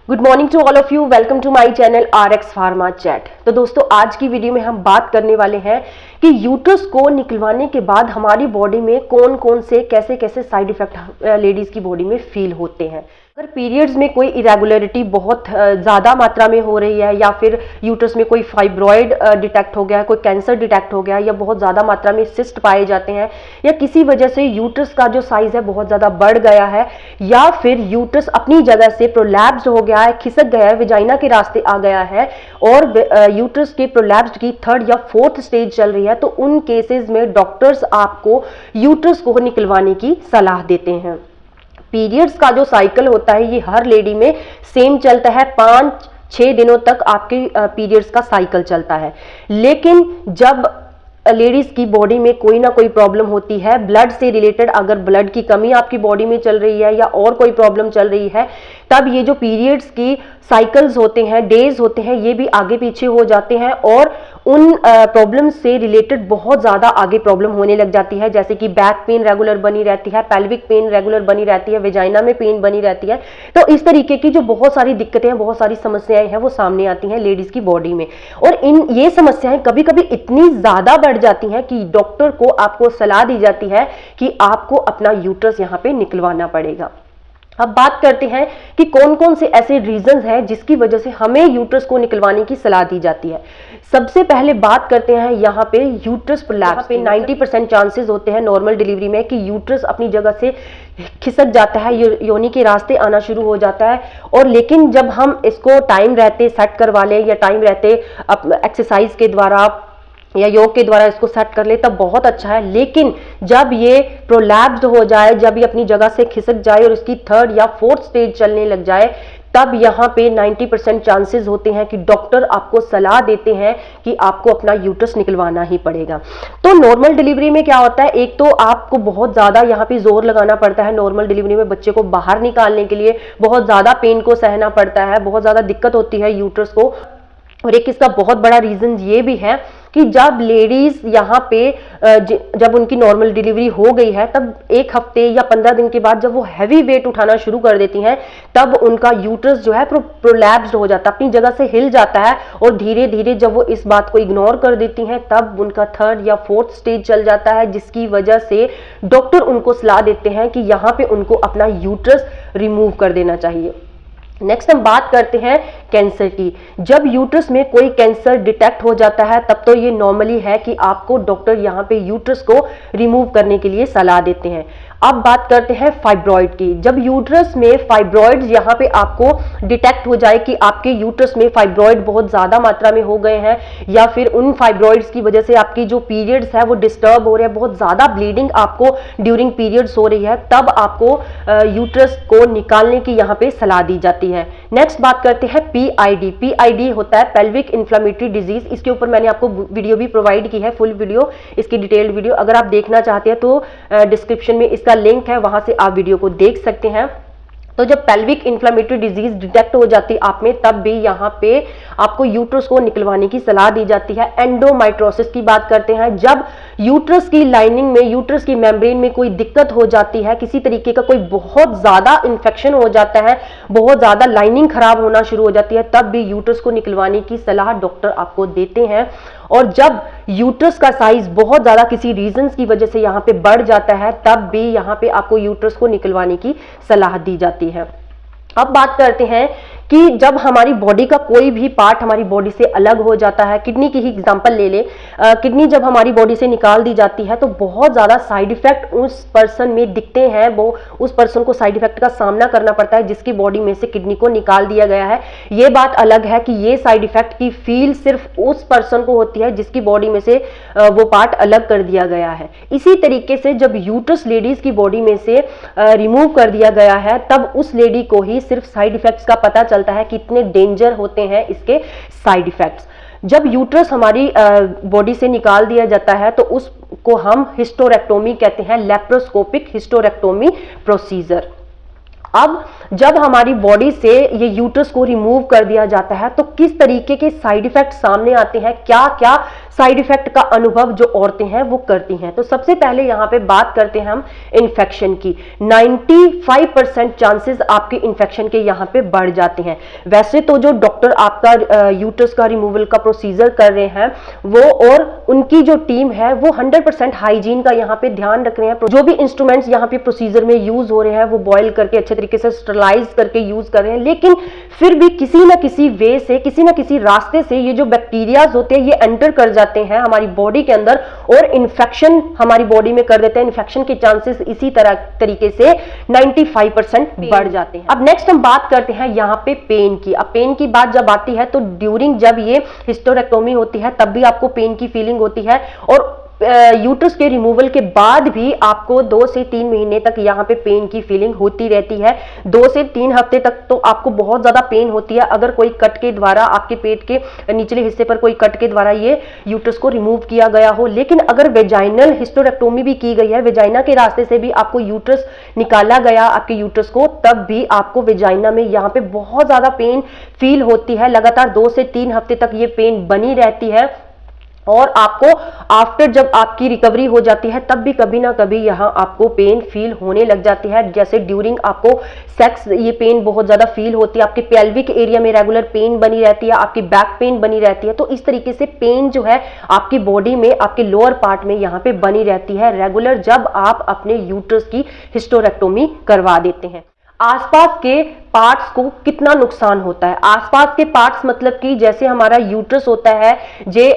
Good morning to all of you. Welcome to my channel RX pharma chat. तो दोस्तों, आज की video में हम बात करने वाले हैं कि यूट्रस को निकलवाने के बाद हमारी बॉडी में कौन कौन से कैसे कैसे साइड इफेक्ट लेडीज की बॉडी में फील होते हैं। अगर पीरियड्स में कोई इरेगुलरिटी बहुत ज़्यादा मात्रा में हो रही है, या फिर यूट्रस में कोई फाइब्रॉइड डिटेक्ट हो गया है, कोई कैंसर डिटेक्ट हो गया है, या बहुत ज़्यादा मात्रा में सिस्ट पाए जाते हैं, या किसी वजह से यूट्रस का जो साइज़ है बहुत ज़्यादा बढ़ गया है, या फिर यूट्रस अपनी जगह से प्रोलैप्स्ड हो गया है, खिसक गया है, वेजाइना के रास्ते आ गया है और यूट्रस के प्रोलैप्स्ड की 3rd या 4th स्टेज चल रही है, तो उन केसेस में डॉक्टर्स आपको यूट्रस को निकलवाने की सलाह देते हैं। पीरियड्स का जो साइकिल होता है ये हर लेडी में सेम चलता है, 5-6 दिनों तक आपके पीरियड्स का साइकिल चलता है। लेकिन जब लेडीज की बॉडी में कोई ना कोई प्रॉब्लम होती है, ब्लड से रिलेटेड, अगर ब्लड की कमी आपकी बॉडी में चल रही है या और कोई प्रॉब्लम चल रही है, तब ये जो पीरियड्स की साइकिल्स होते हैं, डेज होते हैं, ये भी आगे पीछे हो जाते हैं और उन प्रॉब्लम से रिलेटेड बहुत ज़्यादा आगे प्रॉब्लम होने लग जाती है, जैसे कि बैक पेन रेगुलर बनी रहती है, पेल्विक पेन रेगुलर बनी रहती है, वेजाइना में पेन बनी रहती है। तो इस तरीके की जो बहुत सारी दिक्कतें हैं, बहुत सारी समस्याएं हैं, वो सामने आती हैं लेडीज की बॉडी में। और ये समस्याएं कभी कभी इतनी ज़्यादा बढ़ जाती हैं कि डॉक्टर को आपको सलाह दी जाती है कि आपको अपना यूट्रस यहाँ पे निकलवाना पड़ेगा। अब बात करते हैं कि कौन कौन से ऐसे रीजंस हैं जिसकी वजह से हमें यूट्रस को निकलवाने की सलाह दी जाती है। सबसे पहले बात करते हैं यहाँ पे यूट्रस प्रोलैप्स पे 90% चांसेस होते हैं नॉर्मल डिलीवरी में कि यूट्रस अपनी जगह से खिसक जाता है, योनि के रास्ते आना शुरू हो जाता है। और लेकिन जब हम इसको टाइम रहते सेट करवा लें या टाइम रहते एक्सरसाइज के द्वारा या योग के द्वारा इसको सेट कर ले, तब बहुत अच्छा है। लेकिन जब ये प्रोलैप्स्ड हो जाए, जब ये अपनी जगह से खिसक जाए और इसकी 3rd या 4th स्टेज चलने लग जाए, तब यहाँ पे 90% चांसेस होते हैं कि डॉक्टर आपको सलाह देते हैं कि आपको अपना यूट्रस निकलवाना ही पड़ेगा। तो नॉर्मल डिलीवरी में क्या होता है, एक तो आपको बहुत ज़्यादा यहाँ पे जोर लगाना पड़ता है। नॉर्मल डिलीवरी में बच्चे को बाहर निकालने के लिए बहुत ज़्यादा पेन को सहना पड़ता है, बहुत ज़्यादा दिक्कत होती है यूट्रस को। और एक इसका बहुत बड़ा रीज़न ये भी है कि जब लेडीज यहाँ पे जब उनकी नॉर्मल डिलीवरी हो गई है, तब 1 हफ्ते या 15 दिन के बाद जब वो हैवी वेट उठाना शुरू कर देती हैं, तब उनका यूट्रस जो है प्रोलैप्स्ड हो जाता है, अपनी जगह से हिल जाता है। और धीरे धीरे जब वो इस बात को इग्नोर कर देती हैं, तब उनका 3rd या 4th स्टेज चल जाता है, जिसकी वजह से डॉक्टर उनको सलाह देते हैं कि यहाँ पे उनको अपना यूट्रस रिमूव कर देना चाहिए। नेक्स्ट हम बात करते हैं कैंसर की। जब यूट्रस में कोई कैंसर डिटेक्ट हो जाता है, तब तो ये नॉर्मली है कि आपको डॉक्टर यहाँ पे यूट्रस को रिमूव करने के लिए सलाह देते हैं। अब बात करते हैं फाइब्रॉइड की। जब यूट्रस में फाइब्रॉइड्स यहाँ पे आपको डिटेक्ट हो जाए कि आपके यूट्रस में फाइब्रॉइड बहुत ज़्यादा मात्रा में हो गए हैं, या फिर उन फाइब्रॉइड्स की वजह से आपकी जो पीरियड्स है वो डिस्टर्ब हो रहे हैं, बहुत ज़्यादा ब्लीडिंग आपको ड्यूरिंग पीरियड्स हो रही है, तब आपको यूट्रस को निकालने की यहाँ पे सलाह दी जाती है। नेक्स्ट बात करते हैं PID। PID होता है पेल्विक इन्फ्लेमेटरी डिजीज। इसके ऊपर मैंने आपको वीडियो भी प्रोवाइड की है, फुल वीडियो, इसकी डिटेल्ड वीडियो। अगर आप देखना चाहते हैं तो डिस्क्रिप्शन में इसका लिंक है, वहां से आप वीडियो को देख सकते हैं। तो जब पेल्विक इन्फ्लेमेटरी डिजीज डिटेक्ट हो जाती है आप में, तब भी यहाँ पे आपको यूट्रस को निकलवाने की सलाह दी जाती है। एंडोमेट्रियोसिस की बात करते हैं। जब यूट्रस की लाइनिंग में, यूट्रस की मेम्ब्रेन में कोई दिक्कत हो जाती है, किसी तरीके का कोई बहुत ज्यादा इंफेक्शन हो जाता है, बहुत ज्यादा लाइनिंग खराब होना शुरू हो जाती है, तब भी यूट्रस को निकलवाने की सलाह डॉक्टर आपको देते हैं। और जब यूट्रस का साइज बहुत ज्यादा किसी रीजंस की वजह से यहाँ पे बढ़ जाता है, तब भी यहाँ पे आपको यूट्रस को निकलवाने की सलाह दी जाती है। अब बात करते हैं कि जब हमारी बॉडी का कोई भी पार्ट हमारी बॉडी से अलग हो जाता है, किडनी की ही एग्जांपल ले ले, किडनी जब हमारी बॉडी से निकाल दी जाती है, तो बहुत ज़्यादा साइड इफेक्ट उस पर्सन में दिखते हैं। वो उस पर्सन को साइड इफेक्ट का सामना करना पड़ता है जिसकी बॉडी में से किडनी को निकाल दिया गया है। ये बात अलग है कि ये साइड इफेक्ट की फील सिर्फ उस पर्सन को होती है जिसकी बॉडी में से वो पार्ट अलग कर दिया गया है। इसी तरीके से जब यूट्रस लेडीज की बॉडी में से रिमूव कर दिया गया है, तब उस लेडी को ही सिर्फ साइड इफेक्ट्स का पता चलता है कि इतने डेंजर होते हैं इसके साइड इफेक्ट्स। जब यूट्रस हमारी बॉडी से निकाल दिया जाता है, तो उसको हम हिस्टोरेक्टोमी कहते हैं, लेप्रोस्कोपिक हिस्टोरेक्टोमी प्रोसीजर। अब जब हमारी बॉडी से ये यूट्रस को रिमूव कर दिया जाता है, तो किस तरीके के साइड इफेक्ट सामने आते हैं, क्या क्या साइड इफेक्ट का अनुभव जो औरतें हैं वो करती हैं। तो सबसे पहले यहाँ पे बात करते हैं हम इन्फेक्शन की। 95% चांसेस आपके इन्फेक्शन के यहाँ पे बढ़ जाते हैं। वैसे तो जो डॉक्टर आपका यूट्रस का रिमूवल का प्रोसीजर कर रहे हैं वो और उनकी जो टीम है वो 100% हाइजीन का यहाँ पे ध्यान रख रहे हैं। जो भी इंस्ट्रूमेंट्स यहाँ पे प्रोसीजर में यूज हो रहे हैं वो बॉयल करके अच्छे तरीके से स्टरलाइज करके यूज कर रहे हैं, लेकिन फिर भी किसी ना किसी वे से, किसी ना किसी रास्ते से ये जो बैक्टीरियाज होते हैं ये एंटर कर जाते हैं हमारी बॉडी के अंदर और इन्फेक्शन हमारी बॉडी में कर देते हैं। इन्फेक्शन के चांसेस इसी तरीके से 95% बढ़ जाते हैं। अब नेक्स्ट हम बात करते हैं यहाँ पे पेन की। अब पेन की बात जब आती है तो ड्यूरिंग जब ये हिस्टेरेक्टोमी होती है तब भी आपको पेन की फीलिंग होती है और यूट्रस के रिमूवल के बाद भी आपको 2 से 3 महीने तक यहाँ पे पेन की फीलिंग होती रहती है। 2 से 3 हफ्ते तक तो आपको बहुत ज्यादा पेन होती है अगर कोई कट के द्वारा आपके पेट के निचले हिस्से पर कोई कट के द्वारा ये यूट्रस को रिमूव किया गया हो। लेकिन अगर वेजाइनल हिस्टेरेक्टोमी भी की गई है, वेजाइना के रास्ते से भी आपको यूट्रस निकाला गया आपके यूट्रस को, तब भी आपको वेजाइना में यहाँ पे बहुत ज्यादा पेन फील होती है। लगातार 2 से 3 हफ्ते तक ये पेन बनी रहती है और आपको आफ्टर जब आपकी रिकवरी हो जाती है तब भी कभी ना कभी यहाँ आपको पेन फील होने लग जाती है। जैसे ड्यूरिंग आपको सेक्स ये पेन बहुत ज्यादा फील होती है, आपके पेल्विक एरिया में रेगुलर पेन बनी रहती है, आपकी बैक पेन बनी रहती है। तो इस तरीके से पेन जो है आपकी बॉडी में आपके लोअर पार्ट में यहाँ पे बनी रहती है रेगुलर जब आप अपने यूट्रस की हिस्टेरेक्टोमी करवा देते हैं। आसपास के पार्ट्स को कितना नुकसान होता है? आसपास के पार्ट्स मतलब कि जैसे हमारा यूट्रस होता है जे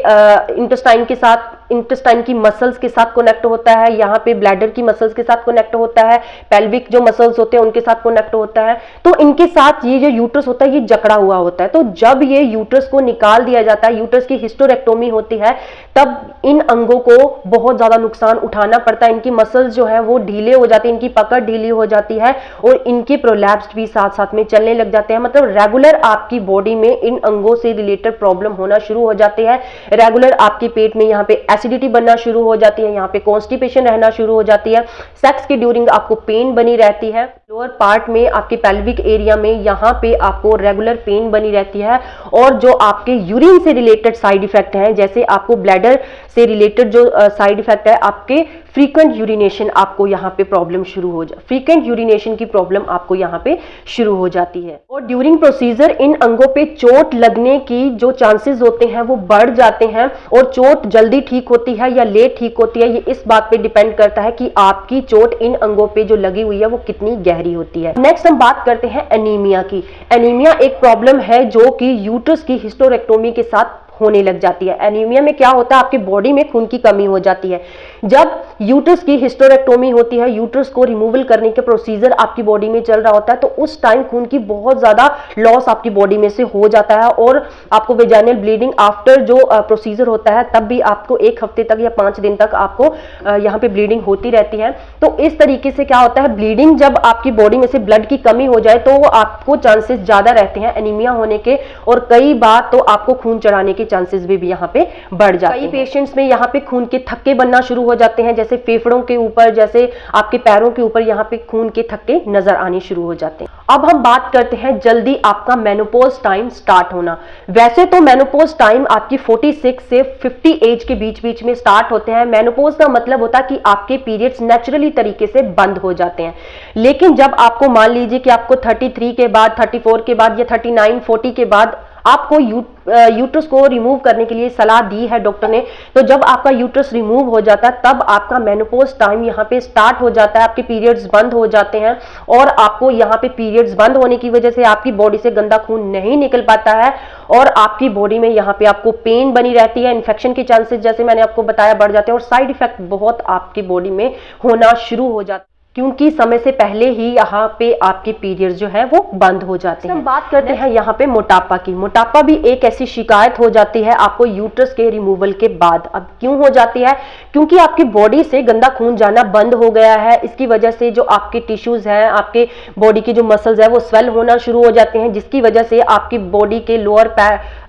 इंटेस्टाइन के साथ, इंटेस्टाइन की मसल्स के साथ कनेक्ट होता है, यहाँ पे ब्लैडर की मसल्स के साथ कनेक्ट होता है, पेल्विक जो मसल्स होते हैं उनके साथ कनेक्ट होता है। तो इनके साथ ये जो यूट्रस होता है ये जकड़ा हुआ होता है। तो जब ये यूट्रस को निकाल दिया जाता है, यूट्रस की हिस्टेरेक्टोमी होती है, तब इन अंगों को बहुत ज्यादा नुकसान उठाना पड़ता है। इनकी मसल्स जो है वो ढीले हो जाती है, इनकी पकड़ ढीली हो जाती है और इनके प्रोलैप्स भी साथ साथ में चलने लग जाते हैं। मतलब रेगुलर आपकी बॉडी में इन अंगों से रिलेटेड प्रॉब्लम होना शुरू हो जाते हैं। रेगुलर आपके पेट में यहाँ पे एसिडिटी बनना शुरू हो जाती है, यहाँ पे कॉन्स्टिपेशन रहना शुरू हो जाती है, सेक्स के ड्यूरिंग आपको पेन बनी रहती है, लोअर पार्ट में आपके पेल्विक एरिया में यहाँ पे आपको रेगुलर पेन बनी रहती है। और जो आपके यूरिन से रिलेटेड साइड इफेक्ट हैं, जैसे आपको ब्लैडर से रिलेटेड जो साइड इफेक्ट है, आपके फ्रीक्वेंट यूरिनेशन आपको यहाँ पे प्रॉब्लम शुरू हो जाती है, फ्रीक्वेंट यूरिनेशन की प्रॉब्लम आपको यहाँ पे शुरू हो जाती है। और ड्यूरिंग प्रोसीजर इन अंगों पे चोट लगने की जो चांसेस होते हैं वो बढ़ जाते हैं और चोट जल्दी ठीक होती है या लेट ठीक होती है, ये इस बात पे डिपेंड करता है कि आपकी चोट इन अंगों पे जो लगी हुई है वो कितनी गहरी होती है। नेक्स्ट हम बात करते हैं एनीमिया की। एनीमिया एक प्रॉब्लम है जो कि यूट्रस की हिस्टेरेक्टोमी के साथ होने लग जाती है। एनीमिया में क्या होता है, आपकी बॉडी में खून की कमी हो जाती है। जब यूट्रस की हिस्टेरेक्टोमी होती है, यूट्रस को रिमूवल करने के प्रोसीजर आपकी बॉडी में चल रहा होता है, तो उस टाइम खून की बहुत ज्यादा लॉस आपकी बॉडी में से हो जाता है और आपको वेजाइनल ब्लीडिंग आफ्टर जो प्रोसीजर होता है तब भी आपको 1 हफ्ते तक या 5 दिन तक आपको यहाँ पे ब्लीडिंग होती रहती है। तो इस तरीके से क्या होता है, ब्लीडिंग जब आपकी बॉडी में से ब्लड की कमी हो जाए तो आपको चांसेस ज्यादा रहते हैं एनीमिया होने के और कई बार तो आपको खून चढ़ाने के चांसेस भी यहाँ पे बढ़ जाते हैं। कई पेशेंट्स में यहाँ पे खून के थक्के बनना शुरू हो जाते हैं, जैसे फेफड़ों के ऊपर, जैसे आपके पैरों के ऊपर यहाँ पे खून के थक्के नजर आने शुरू हो जाते हैं। अब हम बात करते हैं जल्दी आपका मेनोपॉज टाइम स्टार्ट होना। वैसे तो मेनोपॉज टाइम आपकी 46 से 50 एज के बीच में स्टार्ट होते हैं। मेनोपॉज का मतलब होता है कि आपके पीरियड्स नेचुरली तरीके से बंद हो जाते हैं। लेकिन जब आपको मान लीजिए कि आपको 33 के बाद, 34 के बाद या 39, 40 के बाद आपको यूट्रस को रिमूव करने के लिए सलाह दी है डॉक्टर ने, तो जब आपका यूट्रस रिमूव हो जाता है तब आपका मेनोपॉज टाइम यहाँ पे स्टार्ट हो जाता है, आपके पीरियड्स बंद हो जाते हैं और आपको यहाँ पे पीरियड्स बंद होने की वजह से आपकी बॉडी से गंदा खून नहीं निकल पाता है और आपकी बॉडी में यहाँ पे आपको पेन बनी रहती है, इन्फेक्शन के चांसेस जैसे मैंने आपको बताया बढ़ जाते हैं और साइड इफेक्ट बहुत आपकी बॉडी में होना शुरू हो जाता है क्योंकि समय से पहले ही यहाँ पे आपके पीरियड्स जो है वो बंद हो जाते हैं। हम बात करते हैं यहाँ पे मोटापा की। मोटापा भी एक ऐसी शिकायत हो जाती है आपको यूट्रस के रिमूवल के बाद। अब क्यों हो जाती है? क्योंकि आपकी बॉडी से गंदा खून जाना बंद हो गया है। इसकी वजह से जो आपके टिश्यूज हैं, आपके बॉडी की जो मसल्स है वो स्वेल होना शुरू हो जाते हैं, जिसकी वजह से आपकी बॉडी के लोअर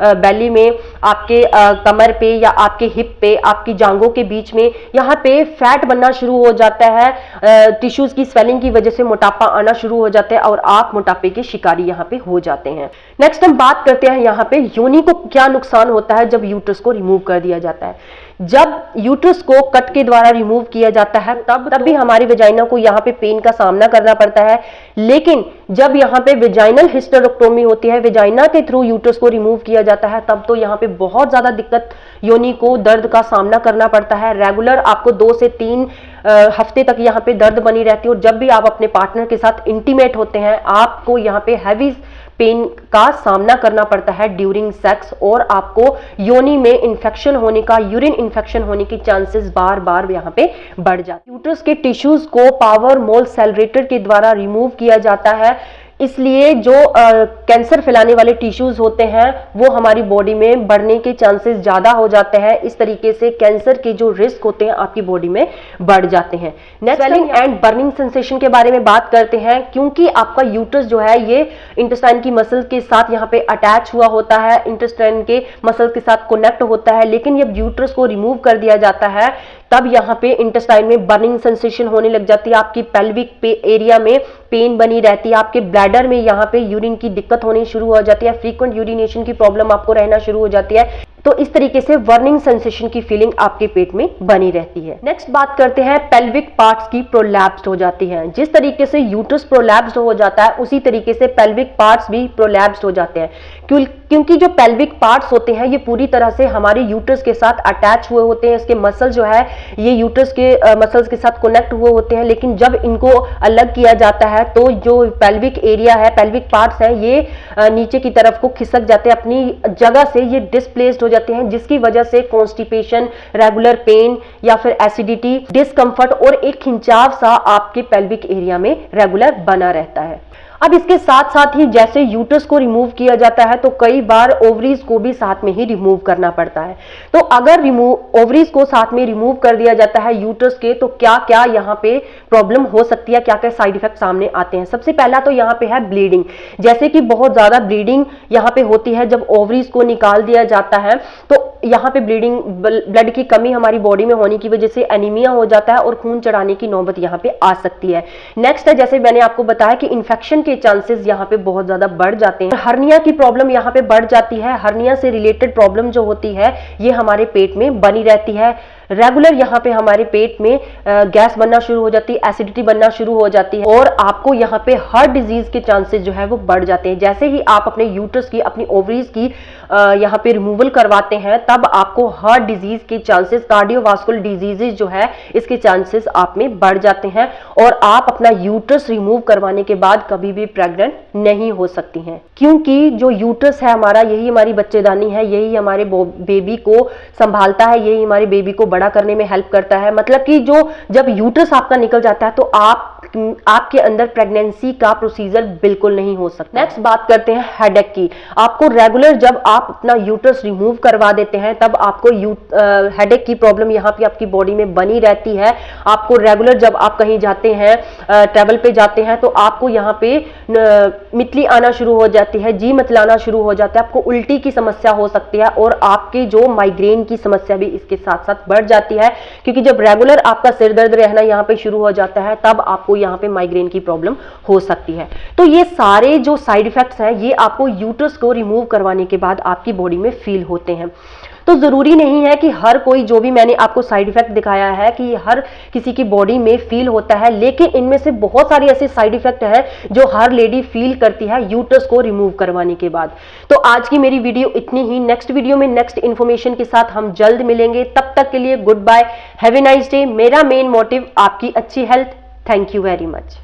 बेली में, आपके कमर पे या आपके हिप पे, आपकी जांघों के बीच में यहाँ पे फैट बनना शुरू हो जाता है, टिश्यूज की स्वेलिंग की वजह से मोटापा आना शुरू हो जाता है और आप मोटापे के शिकारी यहाँ पे हो जाते हैं। नेक्स्ट हम बात करते हैं यहाँ पे योनि को क्या नुकसान होता है जब यूट्रस को रिमूव कर दिया जाता है। जब यूट्रस को कट के द्वारा रिमूव किया जाता है तब भी हमारी वेजाइना को यहाँ पे पेन का सामना करना पड़ता है, लेकिन जब यहाँ पे वेजाइनल हिस्टेरेक्टोमी होती है, वेजाइना के थ्रू यूट्रस को रिमूव किया जाता है, तब तो यहाँ पे बहुत ज्यादा दिक्कत योनि को दर्द का सामना करना पड़ता है। रेगुलर आपको 2 से 3 हफ्ते तक यहाँ पे दर्द बनी रहती है और जब भी आप अपने पार्टनर के साथ इंटीमेट होते हैं आपको यहाँ पे हैवी पेन का सामना करना पड़ता है ड्यूरिंग सेक्स, और आपको योनि में इन्फेक्शन होने का, यूरिन इन्फेक्शन होने की चांसेस बार बार यहाँ पे बढ़ जाते हैं। यूट्रस के टिश्यूज को पावर मोल सेलरेटर के द्वारा रिमूव किया जाता है, इसलिए जो कैंसर फैलाने वाले टिश्यूज होते हैं वो हमारी बॉडी में बढ़ने के चांसेस ज्यादा हो जाते हैं। इस तरीके से कैंसर के जो रिस्क होते हैं आपकी बॉडी में बढ़ जाते हैं। Next swelling and burning sensation के बारे में बात करते हैं। क्योंकि आपका यूट्रस जो है ये इंटेस्टाइन की मसल के साथ यहाँ पे अटैच हुआ होता है, इंटेस्टाइन के मसल के साथ कनेक्ट होता है, लेकिन जब यूट्रस को रिमूव कर दिया जाता है तब यहाँ पे इंटेस्टाइन में बर्निंग सेंसेशन होने लग जाती है, आपकी पेल्विक एरिया में पेन बनी रहती है, आपके ब्लैडर में यहाँ पे यूरिन की दिक्कत होनी शुरू हो जाती है, फ्रीक्वेंट यूरिनेशन की प्रॉब्लम आपको रहना शुरू हो जाती है। तो इस तरीके से बर्निंग सेंसेशन की फीलिंग आपके पेट में बनी रहती है। नेक्स्ट बात करते हैं पेल्विक पार्ट्स की प्रोलैप्स्ड हो जाती हैं। जिस तरीके से यूट्रस प्रोलैप्स्ड हो जाता है उसी तरीके से पेल्विक पार्ट्स भी प्रोलैप्स्ड हो जाते हैं, क्योंकि जो पेल्विक पार्ट्स होते हैं ये पूरी तरह से हमारे यूट्रस के साथ अटैच हुए होते हैं। इसके मसल जो है ये यूट्रस के मसल्स के साथ कनेक्ट हुए होते हैं, लेकिन जब इनको अलग किया जाता है तो जो पेल्विक एरिया है, पेल्विक पार्ट्स है, ये नीचे की तरफ को खिसक जाते हैं, अपनी जगह से ये डिस्प्लेस्ड हो जाते हैं, जिसकी वजह से कॉन्स्टिपेशन, रेगुलर पेन या फिर एसिडिटी, डिस्कम्फर्ट और एक खिंचाव सा आपके पेल्विक एरिया में रेगुलर बना रहता है। अब इसके साथ साथ ही जैसे यूट्रस को रिमूव किया जाता है तो कई बार ओवरीज को भी साथ में ही रिमूव करना पड़ता है। तो अगर ओवरीज को साथ में रिमूव कर दिया जाता है यूट्रस के, तो क्या क्या यहाँ पे प्रॉब्लम हो सकती है, क्या क्या साइड इफेक्ट सामने आते हैं। सबसे पहला तो यहाँ पे है ब्लीडिंग। जैसे कि बहुत ज्यादा ब्लीडिंग यहाँ पे होती है जब ओवरीज को निकाल दिया जाता है, तो यहाँ पे ब्लीडिंग, ब्लड की कमी हमारी बॉडी में होने की वजह से एनीमिया हो जाता है और खून चढ़ाने की नौबत यहाँ पे आ सकती है। नेक्स्ट है, जैसे मैंने आपको बताया कि इन्फेक्शन के चांसेस यहाँ पे बहुत ज्यादा बढ़ जाते हैं। हर्निया की प्रॉब्लम यहाँ पे बढ़ जाती है। हर्निया से रिलेटेड प्रॉब्लम जो होती है ये हमारे पेट में बनी रहती है। रेगुलर यहाँ पे हमारे पेट में गैस बनना शुरू हो जाती है, एसिडिटी बनना शुरू हो जाती है और आपको यहाँ पे हार्ट डिजीज के चांसेस जो है वो बढ़ जाते हैं। जैसे ही आप अपने यूट्रस की, अपनी ओवरीज की यहाँ पे रिमूवल करवाते हैं तब आपको हार्ट डिजीज के चांसेस, कार्डियोवास्कुलर डिजीजेज जो है इसके चांसेस आप में बढ़ जाते हैं और आप अपना यूट्रस रिमूव करवाने के बाद कभी भी प्रेग्नेंट नहीं हो सकती हैं। क्योंकि जो यूट्रस है हमारा, यही हमारी बच्चेदानी है, यही हमारे बेबी को संभालता है, यही हमारे बेबी को बड़ा करने में हेल्प करता है। मतलब कि जब यूट्रस आपका निकल जाता है तो आपके अंदर प्रेगनेंसी का प्रोसीजर बिल्कुल नहीं हो सकता। नेक्स्ट बात करते हैं हेडेक की। आपको रेगुलर जब आप अपना यूट्रस रिमूव करवा देते हैं तब आपको हेडेक की प्रॉब्लम यहाँ पे आपकी बॉडी में बनी रहती है। आपको रेगुलर जब आप कहीं जाते हैं, ट्रैवल पे जाते हैं, तो आपको यहाँ पे मितली आना शुरू हो जाती है, जी मतलाना शुरू हो जाता है, आपको उल्टी की समस्या हो सकती है और आपकी जो माइग्रेन की समस्या भी इसके साथ साथ बढ़ जाती है। क्योंकि जब रेगुलर आपका सिर दर्द रहना यहाँ पे शुरू हो जाता है तब आपको यहाँ पे माइग्रेन की प्रॉब्लम हो सकती है। तो ये सारे जो साइड इफेक्ट्स हैं ये आपको यूट्रस को रिमूव करवाने के बाद आपकी बॉडी में फील होते हैं। तो जरूरी नहीं है कि हर कोई, जो भी मैंने आपको साइड इफेक्ट दिखाया है, कि हर किसी की बॉडी में फील होता है, लेकिन इनमें से बहुत सारे ऐसे साइड इफेक्ट हैं जो हर लेडी फील करती है यूट्रस को रिमूव करवाने के बाद। तो आज की मेरी वीडियो इतनी ही। नेक्स्ट वीडियो में नेक्स्ट इन्फॉर्मेशन के साथ हम जल्द मिलेंगे। तब तक के लिए good bye, have a nice day. मेरा मेन मोटिव आपकी अच्छी health. Thank you very much.